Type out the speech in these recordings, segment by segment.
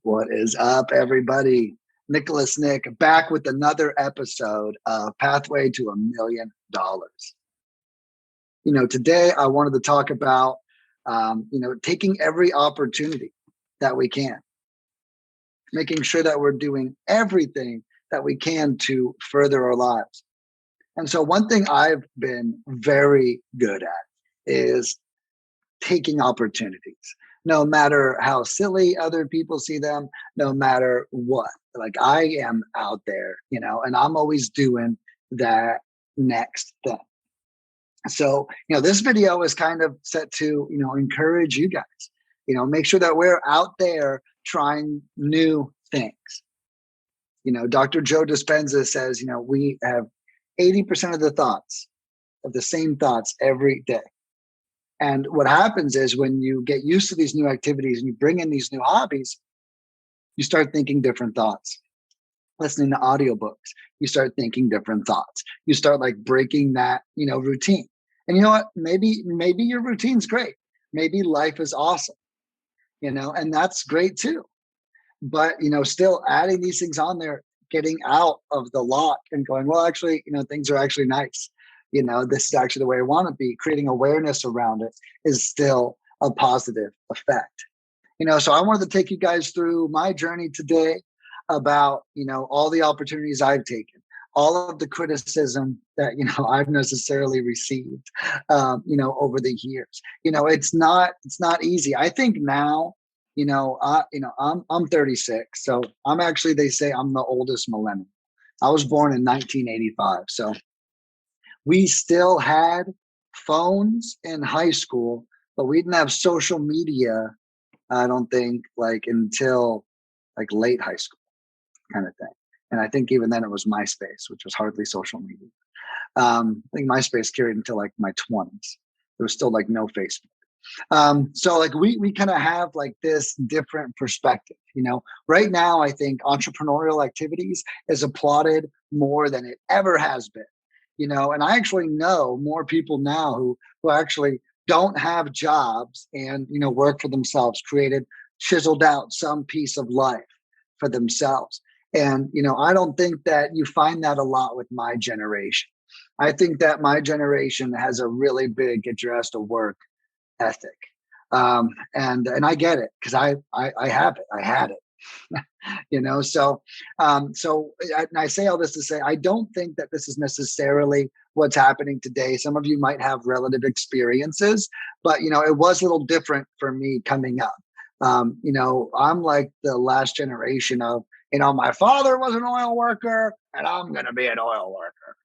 What is up, everybody? Nicholas Nick back with another episode of Pathway to $1 Million. Today I wanted to talk about, taking every opportunity that we can, making sure that we're doing everything that we can to further our lives. And so, one thing I've been very good at is taking opportunities, no matter how silly other people see them, no matter what. Like I am out there, and I'm always doing that next thing. So, this video is kind of set to, encourage you guys, make sure that we're out there trying new things. Dr. Joe Dispenza says, we have 80% of the same thoughts every day. And what happens is when you get used to these new activities and you bring in these new hobbies, you start thinking different thoughts. Listening to audiobooks, you start thinking different thoughts. You start like breaking that, routine. And you know what? Maybe your routine's great. Maybe life is awesome, and that's great too. But, still adding these things on there, getting out of the lock and going, well, actually, things are actually nice. This is actually the way I want to be. Creating awareness around it is still a positive effect. So I wanted to take you guys through my journey today about, all the opportunities I've taken, all of the criticism that, I've necessarily received, over the years. It's not easy. I think now, I'm 36. So I'm actually, they say I'm the oldest millennial. I was born in 1985. So we still had phones in high school, but we didn't have social media, I don't think, like until like late high school kind of thing. And I think even then it was MySpace, which was hardly social media. I think MySpace carried until like my 20s. There was still like no Facebook. So like we kind of have like this different perspective, right now. I think entrepreneurial activities is applauded more than it ever has been, and I actually know more people now who actually don't have jobs and, work for themselves, chiseled out some piece of life for themselves. And, I don't think that you find that a lot with my generation. I think that my generation has a really big get your ass to work ethic. And I get it because I have it. I had it. And I say all this to say I don't think that this is necessarily what's happening today. Some of you might have relative experiences, but it was a little different for me coming up. I'm like the last generation of, my father was an oil worker and I'm going to be an oil worker.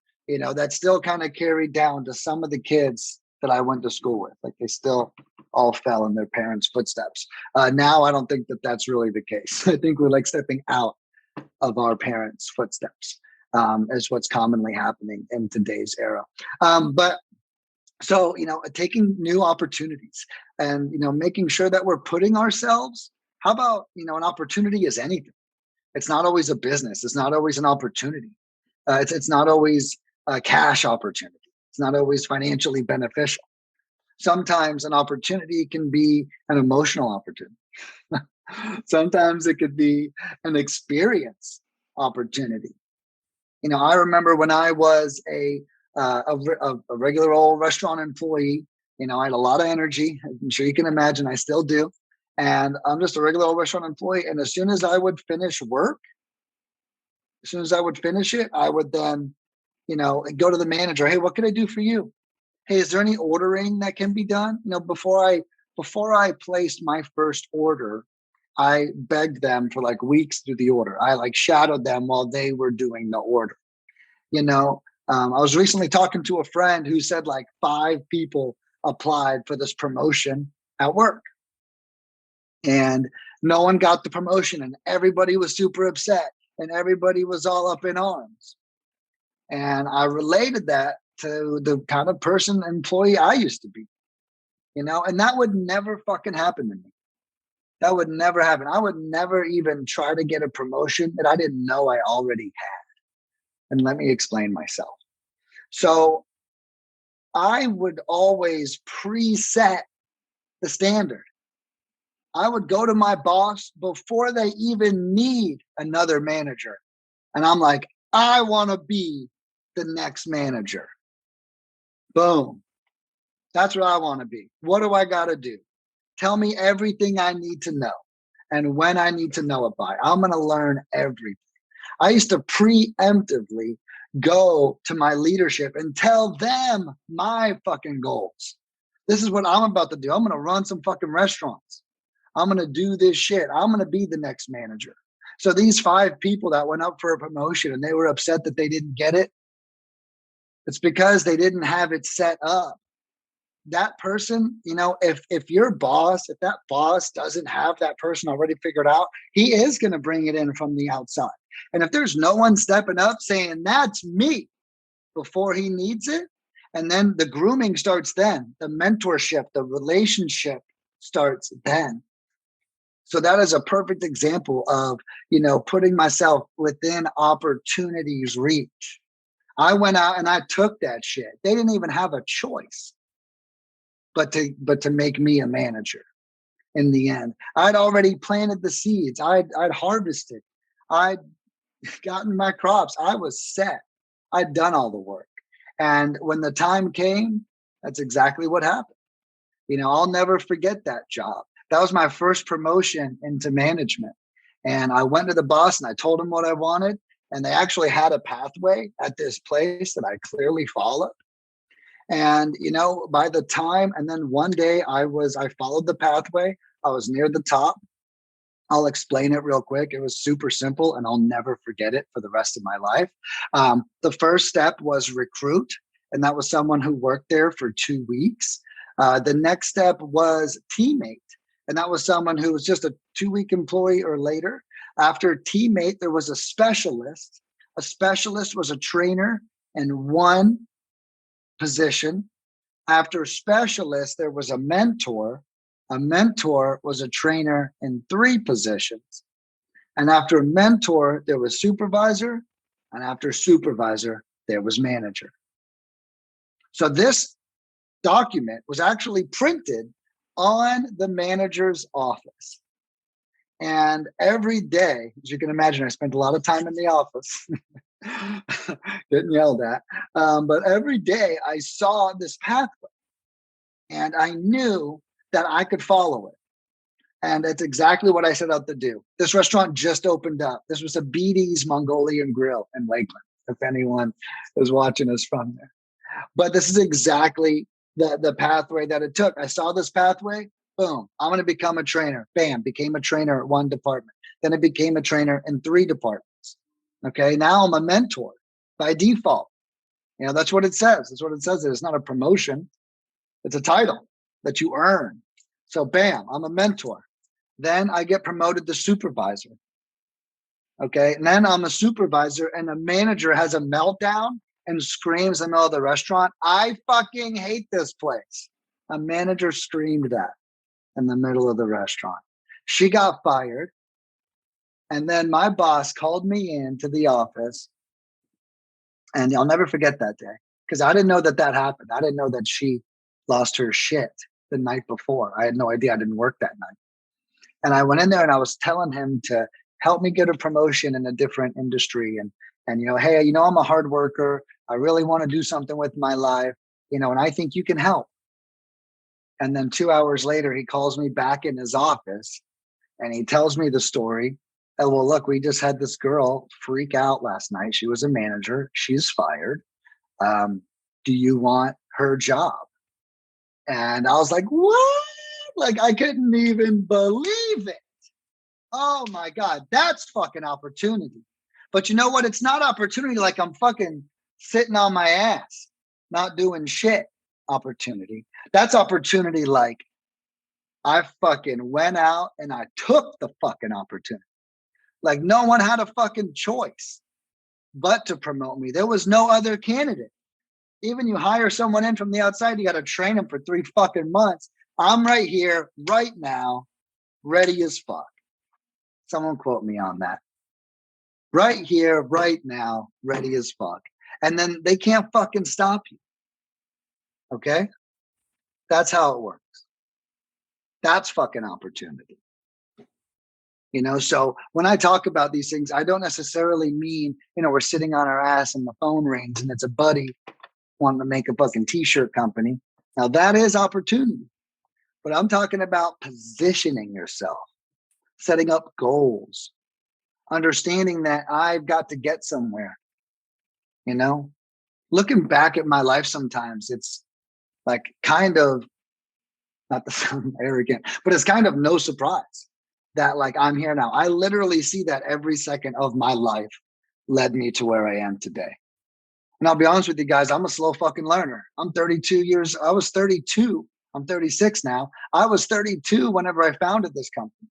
That still kind of carried down to some of the kids that I went to school with. Like they still all fell in their parents' footsteps. Now, I don't think that that's really the case. I think we're like stepping out of our parents' footsteps, is what's commonly happening in today's era. So, taking new opportunities and, making sure that we're putting ourselves, how about, an opportunity is anything. It's not always a business. It's not always an opportunity. It's not always a cash opportunity. It's not always financially beneficial. Sometimes an opportunity can be an emotional opportunity. Sometimes it could be an experience opportunity. I remember when I was a regular old restaurant employee, I had a lot of energy. I'm sure you can imagine I still do. And I'm just a regular old restaurant employee. And as soon as I would finish work, as soon as I would finish it, I would then, go to the manager. Hey, what can I do for you? Hey, is there any ordering that can be done? Before I placed my first order, I begged them for like weeks through the order. I like shadowed them while they were doing the order. I was recently talking to a friend who said like 5 people applied for this promotion at work. And no one got the promotion and everybody was super upset and everybody was all up in arms. And I related that to the kind of person, employee I used to be, and that would never fucking happen to me. That would never happen. I would never even try to get a promotion that I didn't know I already had. And let me explain myself. So I would always preset the standard. I would go to my boss before they even need another manager. And I'm like, I want to be the next manager. Boom. That's what I want to be. What do I got to do? Tell me everything I need to know and when I need to know it by. I'm going to learn everything. I used to preemptively go to my leadership and tell them my fucking goals. This is what I'm about to do. I'm going to run some fucking restaurants. I'm going to do this shit. I'm going to be the next manager. So these 5 people that went up for a promotion and they were upset that they didn't get it, it's because they didn't have it set up. That person, if your boss, if that boss doesn't have that person already figured out, he is going to bring it in from the outside. And if there's no one stepping up saying, that's me, before he needs it, and then the grooming starts then, the mentorship, the relationship starts then. So that is a perfect example of, putting myself within opportunity's reach. I went out and I took that shit. They didn't even have a choice but to make me a manager in the end. I'd already planted the seeds. I'd harvested. I'd gotten my crops. I was set. I'd done all the work. And when the time came, that's exactly what happened. I'll never forget that job. That was my first promotion into management. And I went to the boss and I told him what I wanted. And they actually had a pathway at this place that I clearly followed. And, by the time, and then one day I followed the pathway. I was near the top. I'll explain it real quick. It was super simple and I'll never forget it for the rest of my life. The first step was recruit. And that was someone who worked there for 2 weeks. The next step was teammate. And that was someone who was just a 2-week employee or later. After teammate, there was a specialist. A specialist was a trainer in 1 position. After specialist, there was a mentor. A mentor was a trainer in 3 positions. And after mentor, there was supervisor. And after supervisor, there was manager. So this document was actually printed on the manager's office. And every day, as you can imagine, I spent a lot of time in the office getting yelled at. But every day I saw this pathway and I knew that I could follow it. And that's exactly what I set out to do. This restaurant just opened up. This was a BD's Mongolian Grill in Lakeland, if anyone is watching us from there. But this is exactly the pathway that it took. I saw this pathway. Boom, I'm going to become a trainer. Bam, became a trainer at 1 department. Then I became a trainer in 3 departments. Okay, now I'm a mentor by default. That's what it says. That's what it says. It's not a promotion. It's a title that you earn. So bam, I'm a mentor. Then I get promoted to supervisor. Okay, and then I'm a supervisor and a manager has a meltdown and screams in the middle of the restaurant, I fucking hate this place. A manager screamed that in the middle of the restaurant. She got fired. And then my boss called me into the office. And I'll never forget that day because I didn't know that happened. I didn't know that she lost her shit the night before. I had no idea. I didn't work that night. And I went in there and I was telling him to help me get a promotion in a different industry. And hey, I'm a hard worker. I really want to do something with my life, and I think you can help. And then 2 hours later, he calls me back in his office and he tells me the story. Oh, well, look, we just had this girl freak out last night. She was a manager. She's fired. Do you want her job? And I was like, what? Like, I couldn't even believe it. Oh my God, that's fucking opportunity. But you know what? It's not opportunity like I'm fucking sitting on my ass, not doing shit opportunity. That's opportunity like I fucking went out and I took the fucking opportunity. Like no one had a fucking choice but to promote me. There was no other candidate. Even you hire someone in from the outside, you got to train them for 3 fucking months. I'm right here, right now, ready as fuck. Someone quote me on that. Right here, right now, ready as fuck. And then they can't fucking stop you. Okay? That's how it works. That's fucking opportunity. You know, so when I talk about these things, I don't necessarily mean, you know, we're sitting on our ass and the phone rings and it's a buddy wanting to make a fucking t-shirt company. Now that is opportunity, but I'm talking about positioning yourself, setting up goals, understanding that I've got to get somewhere. You know, looking back at my life sometimes, it's like kind of, not to sound arrogant, but it's kind of no surprise that like I'm here now. I literally see that every second of my life led me to where I am today. And I'll be honest with you guys, I'm a slow fucking learner. I'm 32 years, I was 32. I'm 36 now. I was 32 whenever I founded this company.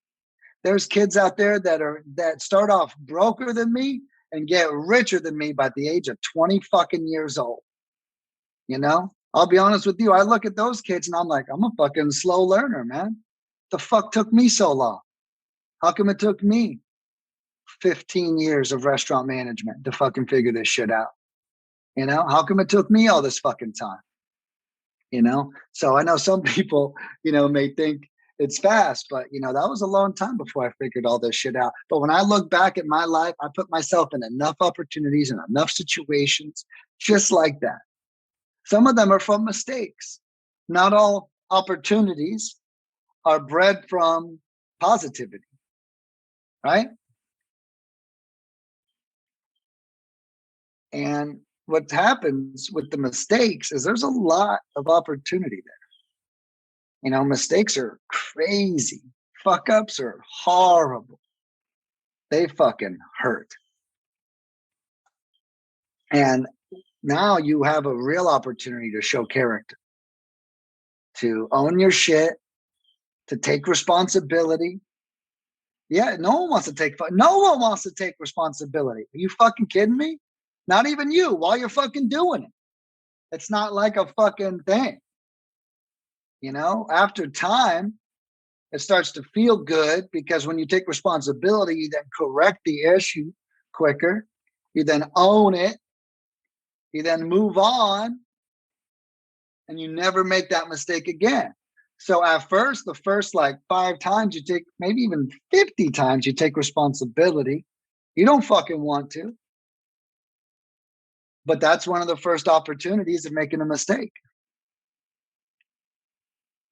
There's kids out there that start off broker than me and get richer than me by the age of 20 fucking years old. You know, I'll be honest with you. I look at those kids and I'm like, I'm a fucking slow learner, man. The fuck took me so long? How come it took me 15 years of restaurant management to fucking figure this shit out? You know, how come it took me all this fucking time? You know, so I know some people, you know, may think it's fast, but you know, that was a long time before I figured all this shit out. But when I look back at my life, I put myself in enough opportunities and enough situations just like that. Some of them are from mistakes. Not all opportunities are bred from positivity, right? And what happens with the mistakes is there's a lot of opportunity there. You know, mistakes are crazy. Fuck ups are horrible. They fucking hurt. And now you have a real opportunity to show character, to own your shit, to take responsibility. Yeah, no one wants to take responsibility. Are you fucking kidding me? Not even you, while you're fucking doing it. It's not like a fucking thing. You know, after time, it starts to feel good because when you take responsibility, you then correct the issue quicker. You then own it. You then move on and you never make that mistake again. So at first, the first like 5 times you take, maybe even 50 times you take responsibility, you don't fucking want to. But that's one of the first opportunities of making a mistake.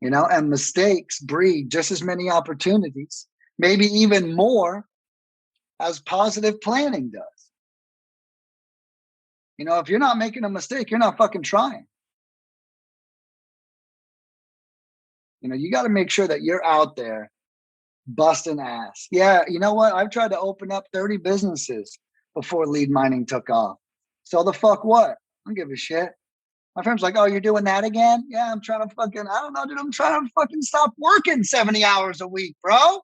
You know, and mistakes breed just as many opportunities, maybe even more, as positive planning does. You know, if you're not making a mistake, you're not fucking trying. You know, you got to make sure that you're out there busting ass. Yeah, you know what? I've tried to open up 30 businesses before lead mining took off. So the fuck what? I don't give a shit. My friend's like, oh, you're doing that again? Yeah, I'm trying to fucking, I don't know, dude. I'm trying to fucking stop working 70 hours a week, bro.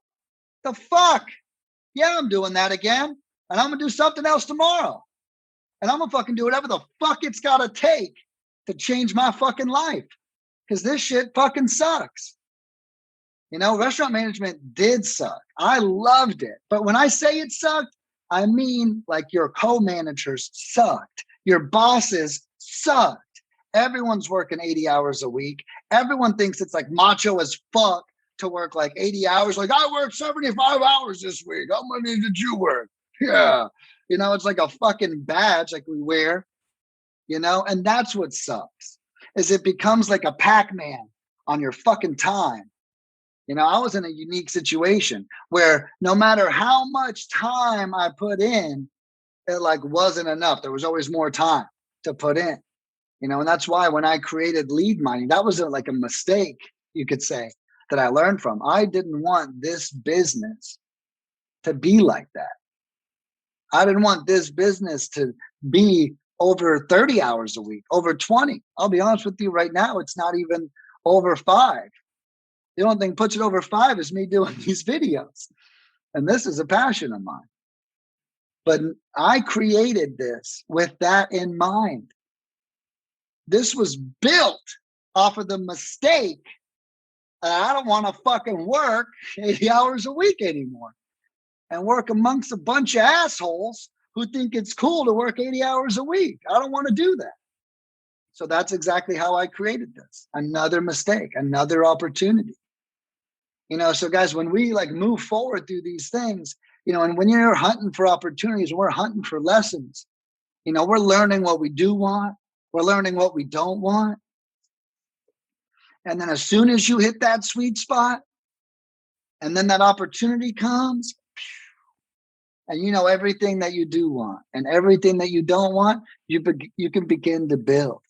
The fuck? Yeah, I'm doing that again. And I'm going to do something else tomorrow. And I'm going to fucking do whatever the fuck it's got to take to change my fucking life. Because this shit fucking sucks. You know, restaurant management did suck. I loved it. But when I say it sucked, I mean like your co-managers sucked. Your bosses sucked. Everyone's working 80 hours a week. Everyone thinks it's like macho as fuck to work like 80 hours. Like, I worked 75 hours this week. How many did you work? Yeah. You know, it's like a fucking badge like we wear, you know, and that's what sucks, is it becomes like a Pac-Man on your fucking time. You know, I was in a unique situation where no matter how much time I put in, it like wasn't enough. There was always more time to put in, you know, and that's why when I created lead mining, that was like a mistake, you could say, that I learned from. I didn't want this business to be like that. I didn't want this business to be over 30 hours a week, over 20. I'll be honest with you right now, it's not even over 5. The only thing puts it over 5 is me doing these videos. And this is a passion of mine. But I created this with that in mind. This was built off of the mistake that I don't want to fucking work 80 hours a week anymore and work amongst a bunch of assholes who think it's cool to work 80 hours a week. I don't want to do that. So that's exactly how I created this. Another mistake, another opportunity. So guys, when we like move forward through these things, and when you're hunting for opportunities, we're hunting for lessons, we're learning what we do want. We're learning what we don't want. And then as soon as you hit that sweet spot, and then that opportunity comes, and everything that you do want and everything that you don't want, you can begin to build.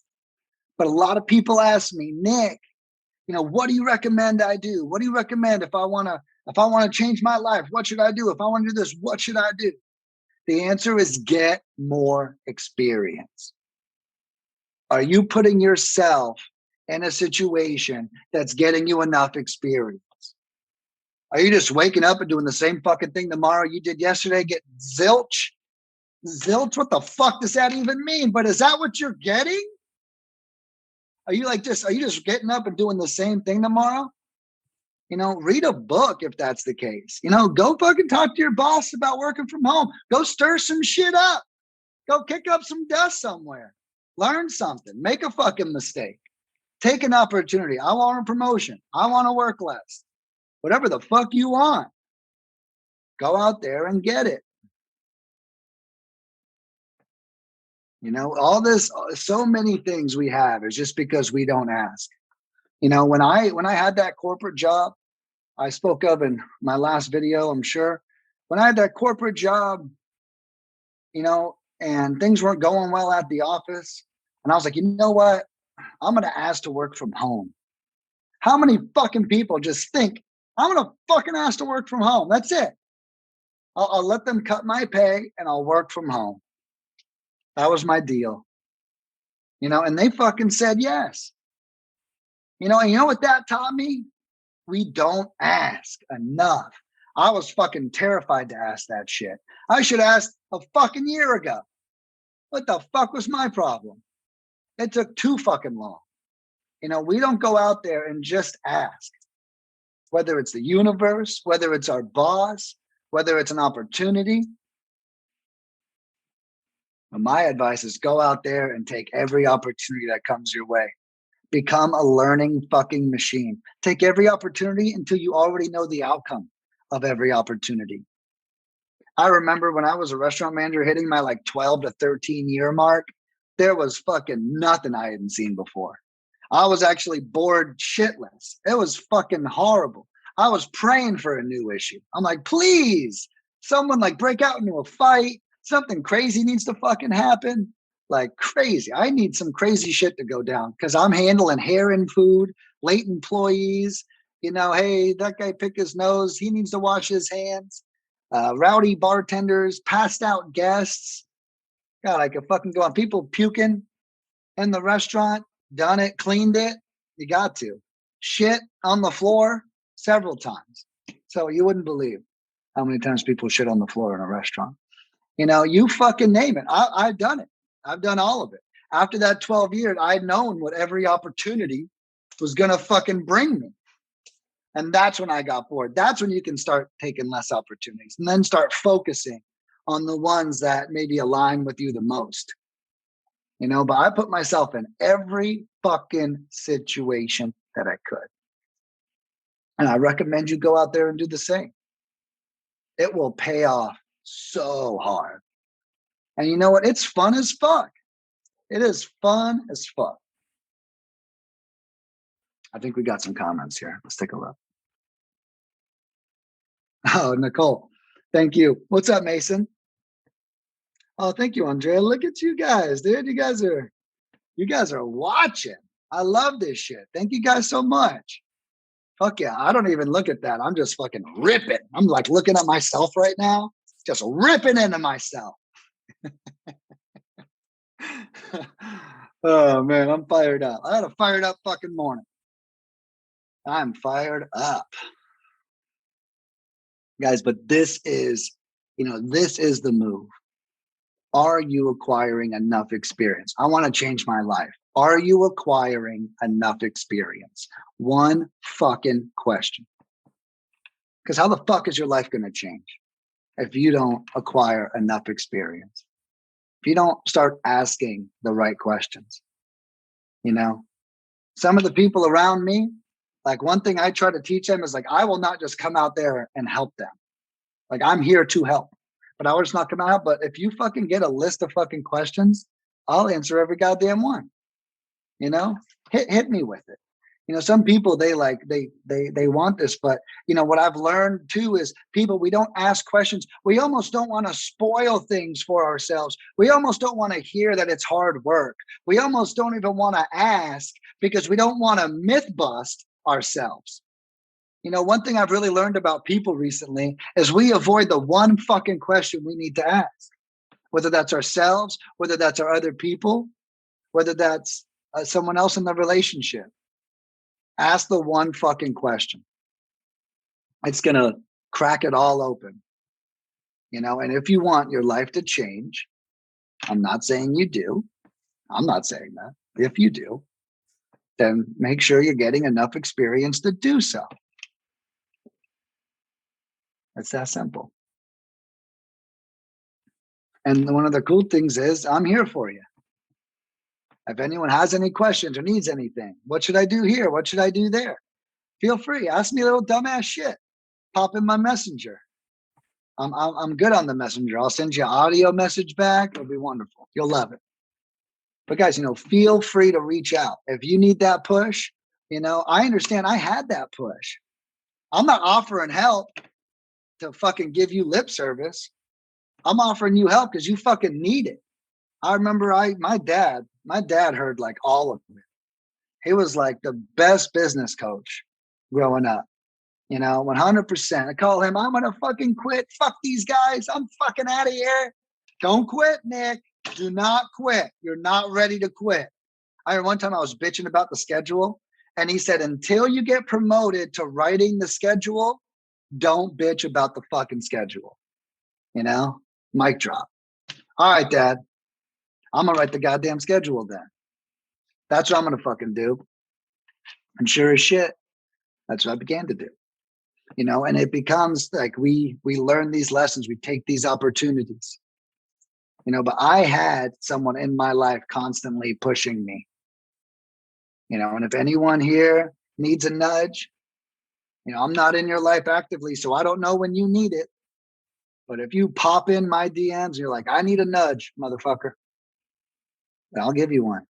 But a lot of people ask me, Nick, what do you recommend I do? What do you recommend if I want to change my life? What should I do? If I want to do this, what should I do? The answer is get more experience. Are you putting yourself in a situation that's getting you enough experience? Are you just waking up and doing the same fucking thing tomorrow you did yesterday, getting zilch? Zilch, what the fuck does that even mean? But is that what you're getting? Are you just getting up and doing the same thing tomorrow? Read a book if that's the case. Go fucking talk to your boss about working from home. Go stir some shit up. Go kick up some dust somewhere. Learn something. Make a fucking mistake. Take an opportunity. I want a promotion. I want to work less. Whatever the fuck you want. Go out there and get it. All this, so many things we have is just because we don't ask. When I had that corporate job I spoke of in my last video, I'm sure, when I had that corporate job, and things weren't going well at the office, and I was like, you know what? I'm going to ask to work from home. How many fucking people just think I'm going to fucking ask to work from home? That's it. I'll let them cut my pay and I'll work from home. That was my deal. And they fucking said yes. And you know what that taught me? We don't ask enough. I was fucking terrified to ask that shit. I should ask a fucking year ago. What the fuck was my problem? It took too fucking long. We don't go out there and just ask. Whether it's the universe, whether it's our boss, whether it's an opportunity. My advice is go out there and take every opportunity that comes your way. Become a learning fucking machine. Take every opportunity until you already know the outcome of every opportunity. I remember when I was a restaurant manager hitting my like 12 to 13 year mark, there was fucking nothing I hadn't seen before. I was actually bored shitless. It was fucking horrible. I was praying for a new issue. I'm like, please, someone like break out into a fight. Something crazy needs to fucking happen. Like crazy. I need some crazy shit to go down because I'm handling hair and food, late employees. Hey, that guy picked his nose. He needs to wash his hands. Rowdy bartenders, passed out guests. God, I could fucking go on. People puking in the restaurant. Done it, cleaned it. You got to. Shit on the floor several times. So you wouldn't believe how many times people shit on the floor in a restaurant. You fucking name it. I've done it. I've done all of it. After that 12 years, I'd known what every opportunity was going to fucking bring me. And that's when I got bored. That's when you can start taking less opportunities and then start focusing on the ones that maybe align with you the most. But I put myself in every fucking situation that I could. And I recommend you go out there and do the same. It will pay off so hard. And you know what? It's fun as fuck. It is fun as fuck. I think we got some comments here. Let's take a look. Oh, Nicole. Thank you. What's up, Mason? Oh, thank you, Andrea. Look at you guys, dude. You guys are watching. I love this shit. Thank you guys so much. Fuck yeah. I don't even look at that. I'm just fucking ripping. I'm like looking at myself right now, just ripping into myself. Oh man, I'm fired up. I had a fired up fucking morning. I'm fired up. Guys, but this is the move. Are you acquiring enough experience? I want to change my life. Are you acquiring enough experience? One fucking question. Because how the fuck is your life going to change if you don't acquire enough experience? If you don't start asking the right questions? Some of the people around me, Like one thing I try to teach them is like, I will not just come out there and help them. Like I'm here to help, but I will just not come out. But if you fucking get a list of fucking questions, I'll answer every goddamn one. You know, hit me with it. You know, some people they want this, but you know what I've learned too is people, we don't ask questions. We almost don't want to spoil things for ourselves. We almost don't want to hear that it's hard work. We almost don't even want to ask because we don't want to myth bust ourselves. You know, one thing I've really learned about people recently is we avoid the one fucking question we need to ask, whether that's ourselves, whether that's our other people, whether that's someone else in the relationship. Ask the one fucking question. It's going to crack it all open. You know, and if you want your life to change, I'm not saying you do. I'm not saying that. If you do, then make sure you're getting enough experience to do so. It's that simple. And one of the cool things is I'm here for you. If anyone has any questions or needs anything, what should I do here? What should I do there? Feel free. Ask me a little dumbass shit. Pop in my messenger. I'm good on the messenger. I'll send you an audio message back. It'll be wonderful. You'll love it. But guys, you know, feel free to reach out. If you need that push, you know, I understand I had that push. I'm not offering help to fucking give you lip service. I'm offering you help because you fucking need it. I remember my dad heard like all of it. He was like the best business coach growing up. You know, 100%. I call him, I'm going to fucking quit. Fuck these guys. I'm fucking out of here. Don't quit, Nick. Do not quit. You're not ready to quit. I remember one time I was bitching about the schedule and he said, until you get promoted to writing the schedule, don't bitch about the fucking schedule. You know, mic drop. All right, Dad. I'm going to write the goddamn schedule then. That's what I'm going to fucking do. And sure as shit, that's what I began to do. You know, and it becomes like we learn these lessons, we take these opportunities. You know, but I had someone in my life constantly pushing me. You know, and if anyone here needs a nudge, you know, I'm not in your life actively, so I don't know when you need it. But if you pop in my DMs and you're like, I need a nudge, motherfucker, then I'll give you one.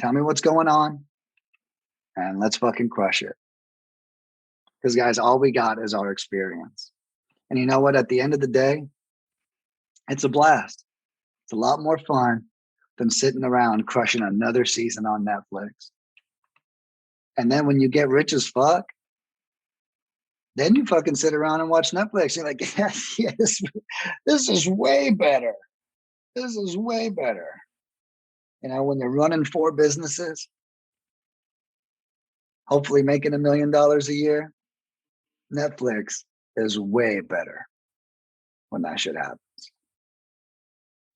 Tell me what's going on and let's fucking crush it. Because guys, all we got is our experience. And you know what? At the end of the day, it's a blast. It's a lot more fun than sitting around crushing another season on Netflix. And then when you get rich as fuck, then you fucking sit around and watch Netflix. You're like, yes, this is way better. This is way better. You know, when you're running 4 businesses, hopefully making $1 million a year, Netflix is way better when that shit happens.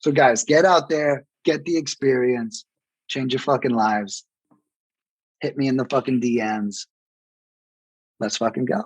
So guys, get out there, get the experience, change your fucking lives. Hit me in the fucking DMs. Let's fucking go.